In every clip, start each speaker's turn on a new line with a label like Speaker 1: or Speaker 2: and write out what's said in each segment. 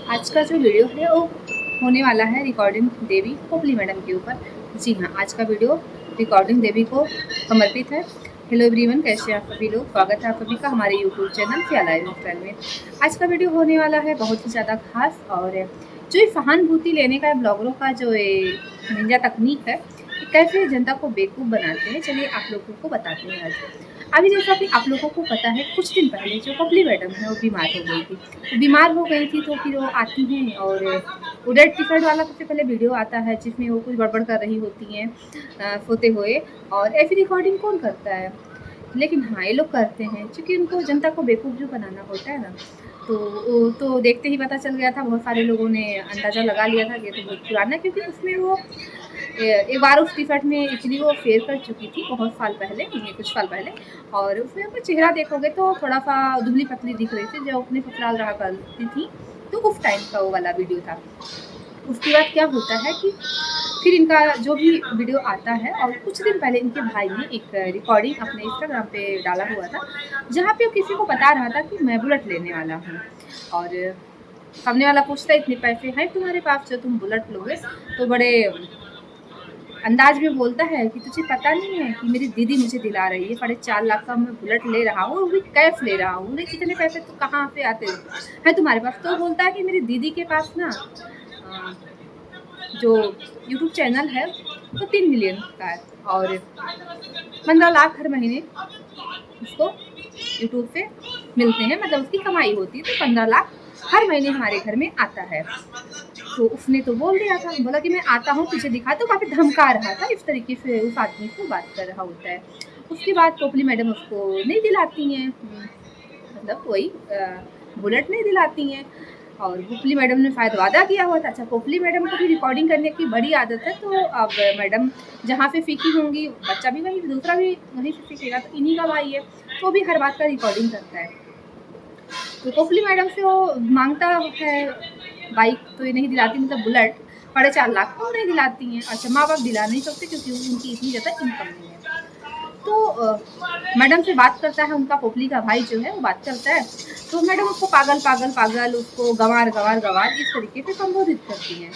Speaker 1: आज का जो वीडियो है वो होने वाला है रिकॉर्डिंग देवी पोपली मैडम के ऊपर। जी हाँ, आज का वीडियो रिकॉर्डिंग देवी को समर्पित है। हेलो एवरीवन, कैसे हैं आप सभी लोग। स्वागत है आप सभी का हमारे यूट्यूब चैनल फिया लाइफ स्टाइल में। आज का वीडियो होने वाला है बहुत ही ज़्यादा खास, और जो ये सहानुभूति लेने का ब्लॉगरों का जो ये निंजा तकनीक है, ये कैसे जनता को बेवकूफ़ बनाते हैं, चलिए आप लोगों को बताते हैं। आज अभी जैसा कि आप लोगों को पता है, कुछ दिन पहले जो पपली मैडम है वो बीमार हो गई थी। बीमार हो गई थी तो फिर वो आती हैं और वो रेड टी-शर्ट वाला सबसे पहले वीडियो आता है जिसमें वो कुछ गड़बड़ कर रही होती हैं सोते हुए, और ऐसी रिकॉर्डिंग कौन करता है। लेकिन हाँ, ये लोग करते हैं क्योंकि उनको जनता को बेवकूफ़ जो बनाना होता है ना, तो देखते ही पता चल गया था। बहुत सारे लोगों ने अंदाज़ा लगा लिया था कि ये तो बहुत पुराना है, क्योंकि उसमें वो एक बार उस टी-शर्ट में एक्चुअली वो फेयर कर चुकी थी बहुत साल पहले, ये कुछ साल पहले। और उसमें उसका चेहरा देखोगे तो थोड़ा-सा दुबली-पतली दिख रही थी, जब अपने ससुराल रहा करती थी, तो उस टाइम का वो वाला वीडियो था। उसके बाद क्या होता है कि फिर इनका जो भी वीडियो आता है, और कुछ दिन पहले इनके भाई ने एक रिकॉर्डिंग अपने इंस्टाग्राम पे डाला हुआ था, जहाँ पे वो किसी को बता रहा था कि मैं बुलेट लेने वाला हूँ। और सामने वाला पूछता है, इतने पैसे हैं तुम्हारे पास जो तुम बुलेट लोगे? तो बड़े अंदाज में बोलता है कि तुझे पता नहीं है कि मेरी दीदी मुझे दिला रही है, 4.5 लाख का मैं बुलेट ले रहा हूँ, वो भी कैश ले रहा हूँ। इतने पैसे तो कहाँ से आते हैं तुम्हारे पास? तो बोलता है कि मेरी दीदी के पास ना जो यूट्यूब चैनल है वो 3 मिलियन का है, और 15 लाख हर महीने उसको यूट्यूब से मिलते हैं, मतलब उसकी कमाई होती है। तो 15 लाख हर महीने हमारे घर में आता है। तो उसने तो बोल दिया था, बोला कि मैं आता हूँ तुझे दिखा, तो काफ़ी धमका रहा था, इस तरीके से उस आदमी से बात कर रहा होता है। उसके बाद पोपली मैडम उसको नहीं दिलाती हैं, मतलब वही बुलेट नहीं दिलाती हैं। और पोपली मैडम ने शायद वादा किया हुआ था। अच्छा, पोपली मैडम को भी रिकॉर्डिंग करने की बड़ी आदत है, तो अब मैडम जहाँ पे सीखी होंगी, बच्चा भी वही, दूसरा भी वहीं से सीखेगा, तो इन्हीं का भाई है, तो भी हर बात का रिकॉर्डिंग करता है। तो पोपली मैडम से वो मांगता है बाइक, तो ये नहीं दिलाती, मतलब बुलेट 4.5 लाख को नहीं दिलाती हैं। अच्छा, माँ बाप दिला नहीं सकते क्योंकि उनकी इतनी ज़्यादा इनकम नहीं है। तो मैडम से बात करता है उनका पोपली का भाई जो है, वो बात करता है, तो मैडम उसको पागल पागल पागल, उसको गंवार गंवार गंवार इस तरीके से संबोधित करती हैं।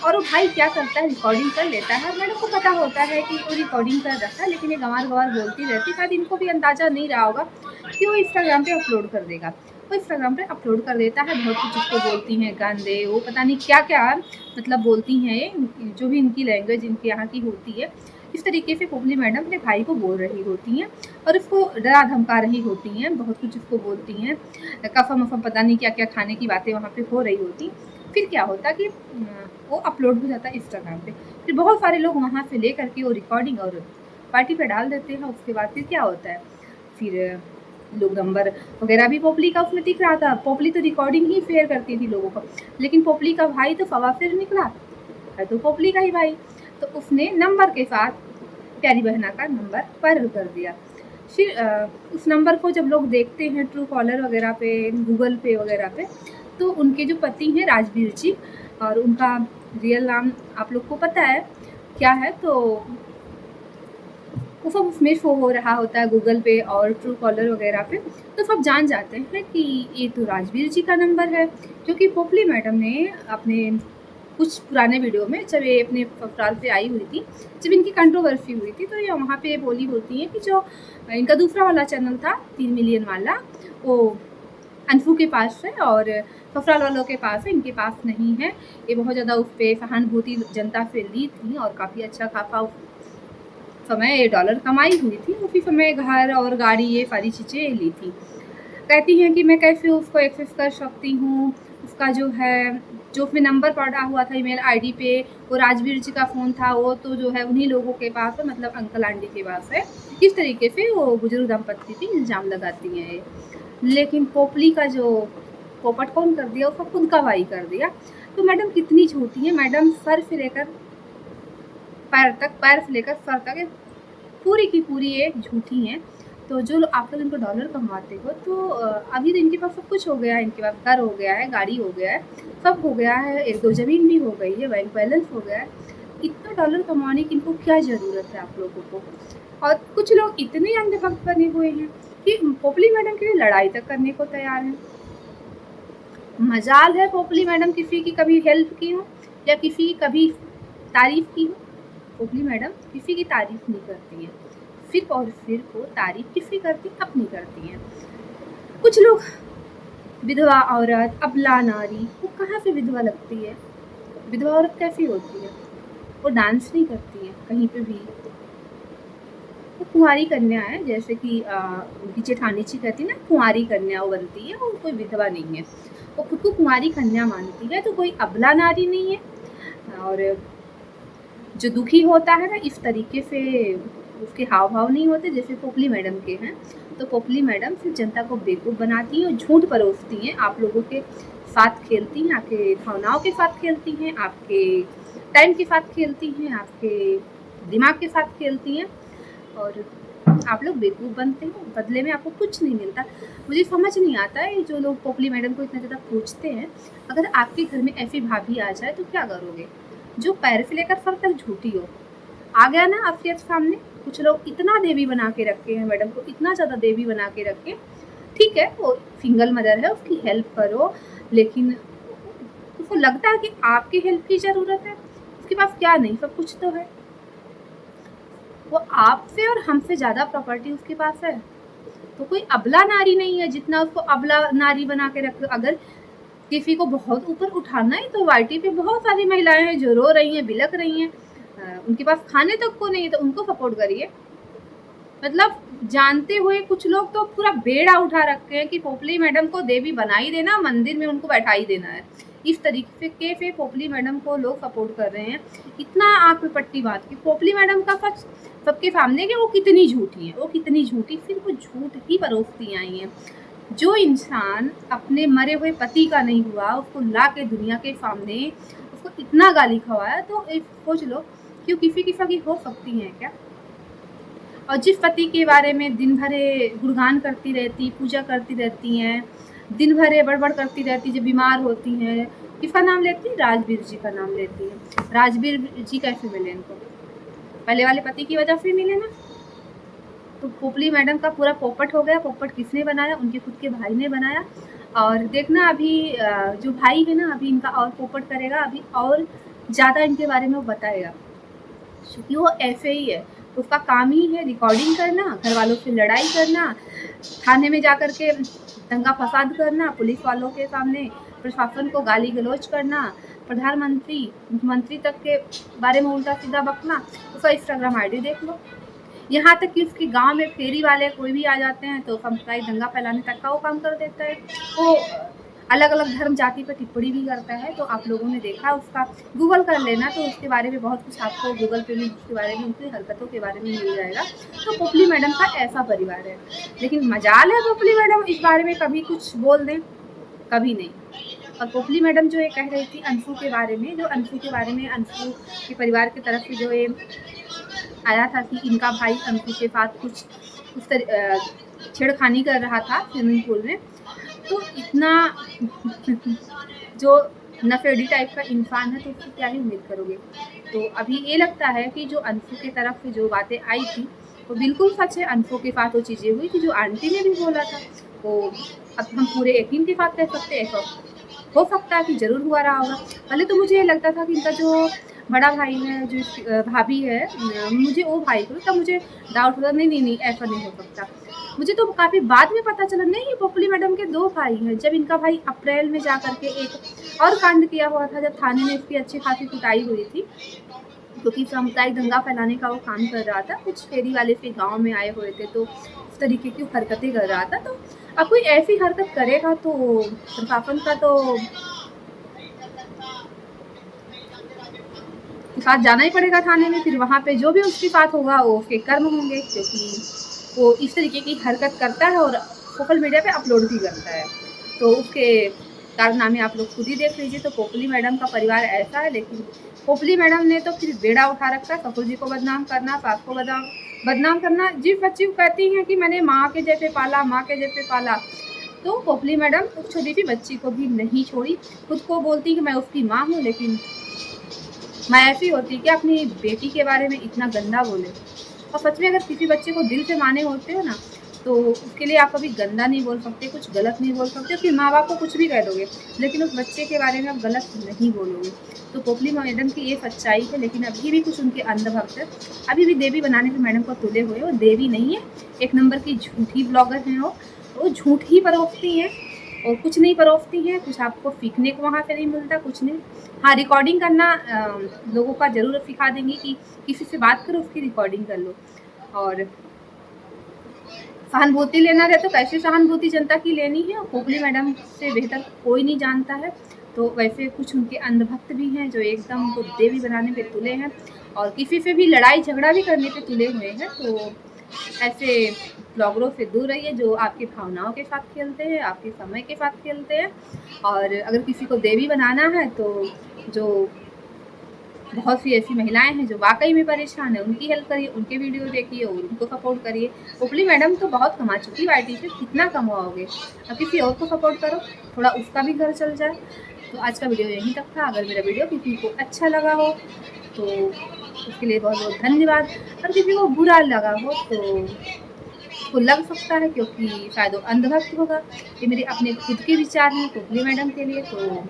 Speaker 1: और वो भाई क्या करता है, रिकॉर्डिंग कर लेता है। मैडम को पता होता है कि वो रिकॉर्डिंग कर रखा है, लेकिन ये गंवार गंवार बोलती रहती। शायद इनको भी अंदाज़ा नहीं रहा होगा कि वो इंस्टाग्राम पे अपलोड कर देगा। वो इंस्टाग्राम पे अपलोड कर देता है, बहुत कुछ उसको बोलती हैं, गांदे, वो पता नहीं क्या क्या मतलब बोलती हैं, ये जो भी इनकी लैंग्वेज इनके यहाँ की होती है। इस तरीके से पोपली मैडम अपने भाई को बोल रही होती हैं, और उसको डरा धमका रही होती हैं, बहुत कुछ उसको बोलती हैं, कफम वफम पता नहीं क्या क्या खाने की बातें वहाँ पे हो रही होती। फिर क्या होता कि वो अपलोड हो जाता है इंस्टाग्राम पे। फिर बहुत सारे लोग वहाँ से ले करके वो रिकॉर्डिंग और पार्टी पे डाल देते हैं। उसके बाद फिर क्या होता है, फिर लोग नंबर वगैरह भी पोपली का उसमें दिख रहा था। पोपली तो रिकॉर्डिंग ही शेयर करती थी लोगों को, लेकिन पोपली का भाई तो फवा फिर निकला है, तो पोपली का ही भाई, तो उसने नंबर के साथ प्यारी बहना का नंबर पर कर दिया। फिर उस नंबर को जब लोग देखते हैं ट्रू कॉलर वगैरह पे, गूगल पे वगैरह पे, तो उनके जो पति हैं राजवीर जी, और उनका रियल नाम आप लोग को पता है क्या है, तो वो सब उसमें शो हो रहा होता है गूगल पे और ट्रू कॉलर वगैरह पे। तो सब जान जाते हैं कि ये तो राजवीर जी का नंबर है, क्योंकि पोपली मैडम ने अपने कुछ पुराने वीडियो में, जब ये अपने ससुराल पे आई हुई थी, जब इनकी कंट्रोवर्सी हुई थी, तो ये वहाँ पे बोली होती हैं कि जो इनका दूसरा वाला चैनल था 3 मिलियन वाला, वो अनफू के पास है और ससुराल वालों के पास है, इनके पास नहीं है। ये बहुत ज़्यादा उस पर सहानुभूति जनता से ली थी, और काफ़ी अच्छा खासा समय डॉलर कमाई हुई थी। उसी समय घर और गाड़ी ये सारी चीज़ें ली थी। कहती हैं कि मैं कैसे उसको एक्सेस कर सकती हूँ, उसका जो है, जो उसमें नंबर पड़ा हुआ था ईमेल आईडी पे, वो राजवीर जी का फ़ोन था, वो तो जो है उन्हीं लोगों के पास है, मतलब अंकल आंटी के पास है। इस तरीके से वो बुजुर्ग दंपत्ति पे इल्ज़ाम लगाती हैं ये। लेकिन पोपली का जो पोपट कौन कर दिया, उसका खुद का भाई कर दिया। तो मैडम कितनी झूठी है। मैडम सर से लेकर पैर तक, पैर से लेकर सर तक पूरी की पूरी ये झूठी हैं। तो जो आप लोग इनको डॉलर कमाते हो, तो अभी तो इनके पास सब कुछ हो गया है, इनके पास घर हो गया है, गाड़ी हो गया है, सब हो गया है, 1-2 ज़मीन भी हो गई है, बैंक बैलेंस हो गया है। इतना डॉलर कमाने की इनको क्या ज़रूरत है आप लोगों को। और कुछ लोग इतने अंधभक्त बने हुए हैं कि पोपली मैडम के लिए लड़ाई तक करने को तैयार हैं। मजाल है पोपली मैडम किसी की कभी हेल्प की हो या किसी की कभी तारीफ की हो। पोपली मैडम किसी की तारीफ नहीं करती हैं, सिर्फ और सिर्फ वो तारीफ किसकी करती, अपनी करती हैं। कुछ लोग विधवा औरत, अबला नारी, वो कहाँ से विधवा लगती है? विधवा औरत कैसी होती है? वो डांस नहीं करती है कहीं पे भी, वो कुंवारी कन्या है, जैसे कि उनकी जेठानी जी कहती है ना कुंवारी कन्या वो बनती है, वो कोई विधवा नहीं है, वो खुद को कुंवारी कन्या मानती है, तो कोई अबला नारी नहीं है। और जो दुखी होता है ना इस तरीके से उसके हाव भाव नहीं होते जैसे पोपली मैडम के हैं। तो पोपली मैडम सिर्फ जनता को बेवकूफ़ बनाती हैं और झूठ परोसती हैं, आप लोगों के साथ खेलती हैं, आपके भावनाओं के साथ खेलती हैं, आपके टाइम के साथ खेलती हैं, आपके दिमाग के साथ खेलती हैं और आप लोग बेवकूफ़ बनते हैं, बदले में आपको कुछ नहीं मिलता। मुझे समझ नहीं आता है जो लोग पोपली मैडम को इतना ज़्यादा पूछते हैं, अगर आपके घर में ऐसी भाभी आ जाए तो क्या करोगे? जो पैर से लेकर सर तक झूठी हो। आ गया ना आपके सामने? कुछ लोग इतना देवी बना के रखे हैं मैडम को, इतना ज़्यादा देवी बना के रखे। ठीक है वो सिंगल मदर है, उसकी हेल्प करो, लेकिन उसको लगता है कि आपकी हेल्प की ज़रूरत है, उसके पास क्या नहीं सब कुछ तो है। वो आपसे और हमसे ज़्यादा प्रॉपर्टी उसके पास है, तो कोई अबला नारी नहीं है जितना उसको अबला नारी बना के रख। अगर किसी को बहुत ऊपर उठाना है तो वाईटी पे बहुत सारी महिलाएं हैं जो रो रही हैं, बिलक रही हैं, उनके पास खाने तक को नहीं है, तो उनको सपोर्ट करिए। मतलब जानते हुए कुछ लोग तो पूरा बेड़ा उठा रखे हैं कि पोपली मैडम को देवी बना ही देना, मंदिर में उनको बैठा ही देना है। इस तरीके से पोपली मैडम को लोग सपोर्ट कर रहे हैं, इतना आँख में पट्टी बात की पोपली मैडम का सच सबके सामने कि वो कितनी झूठी है, वो कितनी झूठी, सिर्फ वो झूठ ही परोसती आई हैं। जो इंसान अपने मरे हुए पति का नहीं हुआ, उसको ला के दुनिया के सामने उसको इतना गाली खवाया, तो एक सोच लो कि वो किसी की सगी हो सकती हैं क्या? और जिस पति के बारे में दिन भर गुणगान करती रहती, पूजा करती रहती हैं, दिन भर बड़बड़ करती रहती, जब बीमार होती हैं, किसका नाम लेती? राजवीर जी का नाम लेती है। राजवीर जी कैसे मिले इनको? पहले वाले पति की वजह से मिले ना। तो पोपली मैडम का पूरा पोपट हो गया। पोपट किसने बनाया? उनके खुद के भाई ने बनाया। और देखना अभी जो भाई है ना, अभी इनका और पोपट करेगा, अभी और ज़्यादा इनके बारे में वो बताएगा, क्योंकि वो ऐसे ही है, उसका काम ही है रिकॉर्डिंग करना, घर वालों से लड़ाई करना, थाने में जा कर के दंगा फसाद करना, पुलिस वालों के सामने प्रशासन को गाली गलौज करना, प्रधानमंत्री मुख्यमंत्री तक के बारे में उल्टा सीधा बकना। उसका इंस्टाग्राम आईडी देख लो। यहाँ तक कि उसके गांव में फेरी वाले कोई भी आ जाते हैं तो सांप्रदायिक दंगा फैलाने तक का वो काम कर देता है। वो अलग अलग धर्म जाति पर टिप्पणी भी करता है, तो आप लोगों ने देखा, उसका गूगल कर लेना तो उसके बारे में बहुत कुछ आपको गूगल पे भी उसके बारे में, उनकी हरकतों के बारे में मिल जाएगा। तो पोपली मैडम का ऐसा परिवार है, लेकिन मजाल है पोपली मैडम इस बारे में कभी कुछ बोल दें, कभी नहीं। और पोपली मैडम जो ये कह रही थी अंशु के बारे में, जो अंशु के बारे में अंशु के परिवार की तरफ से जो ये आया था कि इनका भाई अंशु के साथ कुछ छेड़खानी कर रहा था स्विमिंग पूल में, तो इतना जो नशेड़ी टाइप का इंसान है तो उसकी क्या ही उम्मीद करोगे। तो अभी ये लगता है कि जो अंशु की तरफ से जो बातें आई थी वो बिल्कुल सच है। अंशु के साथ वो चीज़ें हुई थी जो आंटी ने भी बोला था, वो अब हम पूरे यकीन के साथ कह सकते हैं ऐसा हो सकता है कि ज़रूर हुआ रहा होगा। पहले तो मुझे ये लगता था कि इनका जो बड़ा भाई है, जो भाभी है, मुझे वो भाई को तब मुझे डाउट होता, नहीं ऐसा नहीं हो सकता। मुझे तो काफ़ी बाद में पता चला नहीं, पोपली मैडम के 2 भाई हैं। जब इनका भाई अप्रैल में जा कर के एक और कांड किया हुआ था, जब थाने में इसकी अच्छी खासी कुटाई हुई थी, क्योंकि सामुदायिक दंगा फैलाने का वो काम कर रहा था, कुछ फेरी वाले फिर गाँव में आए हुए थे तो इस तरीके की हरकतें कर रहा था। तो अब कोई ऐसी हरकत करेगा तो प्रशासन का तो साथ जाना ही पड़ेगा थाने में, फिर वहाँ पे जो भी उसके साथ होगा वो उसके कर्म होंगे, क्योंकि वो इस तरीके की हरकत करता है और सोशल मीडिया पे अपलोड भी करता है। तो उसके कारनामे आप लोग खुद ही देख लीजिए। तो पोपली मैडम का परिवार ऐसा है, लेकिन पोपली मैडम ने तो फिर बेड़ा उठा रखा है, ससुर जी को बदनाम करना, सास को बदनाम करना। जिस बच्ची को कहती हैं कि मैंने माँ के जैसे पाला, माँ के जैसे पाला, तो पोपली मैडम उस छोटी सी बच्ची को भी नहीं छोड़ी। खुद को बोलती कि मैं उसकी माँ हूँ, लेकिन मैं ऐसी होती कि अपनी बेटी के बारे में इतना गंदा बोले। और सच में अगर किसी बच्चे को दिल से माने होते हो ना, तो उसके लिए आप कभी गंदा नहीं बोल सकते, कुछ गलत नहीं बोल सकते, फिर माँ बाप को कुछ भी कह दोगे, लेकिन उस बच्चे के बारे में आप गलत नहीं बोलोगे। तो पोपली मैडम की ये सच्चाई है, लेकिन अभी भी कुछ उनके अंधभक्त है, अभी भी देवी बनाने पे मैडम को तुले हुए। वो देवी नहीं है, एक नंबर की झूठी ब्लॉगर हैं वो झूठ ही परोसती हैं और कुछ नहीं परोसती हैं, कुछ आपको सीखने को वहाँ से नहीं मिलता, कुछ नहीं। हाँ, रिकॉर्डिंग करना लोगों का ज़रूर सिखा देंगी कि किसी से बात करो उसकी रिकॉर्डिंग कर लो, और सहानुभूति लेना रहे तो कैसे सहानुभूति जनता की लेनी है, पोपली मैडम से बेहतर कोई नहीं जानता है। तो वैसे कुछ उनके अंधभक्त भी हैं जो एकदम उनको देवी बनाने पे तुले हैं और किसी से भी लड़ाई झगड़ा भी करने पे तुले हुए हैं। तो ऐसे ब्लॉगरों से दूर रहिए जो आपकी भावनाओं के साथ खेलते हैं, आपके समय के साथ खेलते हैं। और अगर किसी को देवी बनाना है तो जो बहुत सी ऐसी महिलाएं हैं जो वाकई में परेशान है, उनकी हेल्प करिए, उनके वीडियो देखिए और उनको सपोर्ट करिए। पोपली मैडम तो बहुत कमा चुकी है IT से, कितना कमाओगे, अब किसी और को सपोर्ट करो, थोड़ा उसका भी घर चल जाए। तो आज का वीडियो यहीं तक था। अगर मेरा वीडियो किसी को अच्छा लगा हो तो उसके लिए बहुत बहुत धन्यवाद। और किसी को बुरा लगा हो तो उसको लग सकता है, क्योंकि शायद वो अंधभक्त होगा। ये मेरे अपने खुद के विचार हैं पोपली मैडम के लिए। तो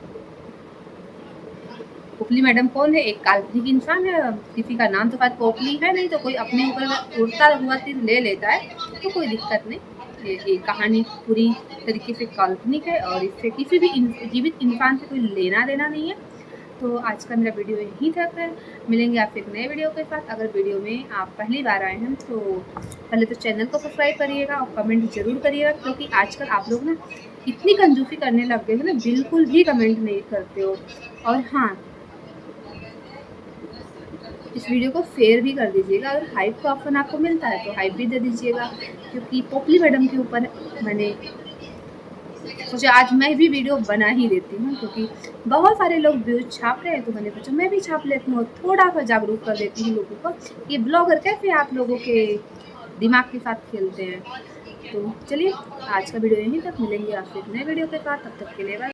Speaker 1: पोपली मैडम कौन है? एक काल्पनिक इंसान है, किसी का नाम तो शायद पोपली है नहीं, तो कोई अपने ऊपर उड़ता हुआ तीर ले लेता है तो कोई दिक्कत नहीं। ये कहानी पूरी तरीके से काल्पनिक है और इससे किसी भी जीवित इंसान से कोई लेना देना नहीं है। तो आज का मेरा वीडियो यहीं तक है। मिलेंगे आपसे एक नए वीडियो के साथ। अगर वीडियो में आप पहली बार आए हैं तो पहले तो चैनल को सब्सक्राइब करिएगा और कमेंट ज़रूर करिएगा, क्योंकि आजकल आप लोग ना इतनी कंजूसी करने लग गए हो ना, बिल्कुल भी कमेंट नहीं करते हो। और हाँ, इस वीडियो को शेयर भी कर दीजिएगा। अगर हाइप का ऑप्शन आपको मिलता है तो हाइप भी दे दीजिएगा, क्योंकि पोपली मैडम के ऊपर मैंने सोचा आज मैं भी वीडियो बना ही लेती हूँ, क्योंकि बहुत सारे लोग व्यूज छाप रहे हैं तो मैंने सोचा मैं भी छाप लेती हूँ, थोड़ा सा जागरूक कर देती हूँ लोगों को कि ब्लॉगर कैसे आप लोगों के दिमाग के साथ खेलते हैं। तो चलिए आज का वीडियो यहीं तक, मिलेंगे आपसे एक नए वीडियो के साथ, तब तक के लिए बाय।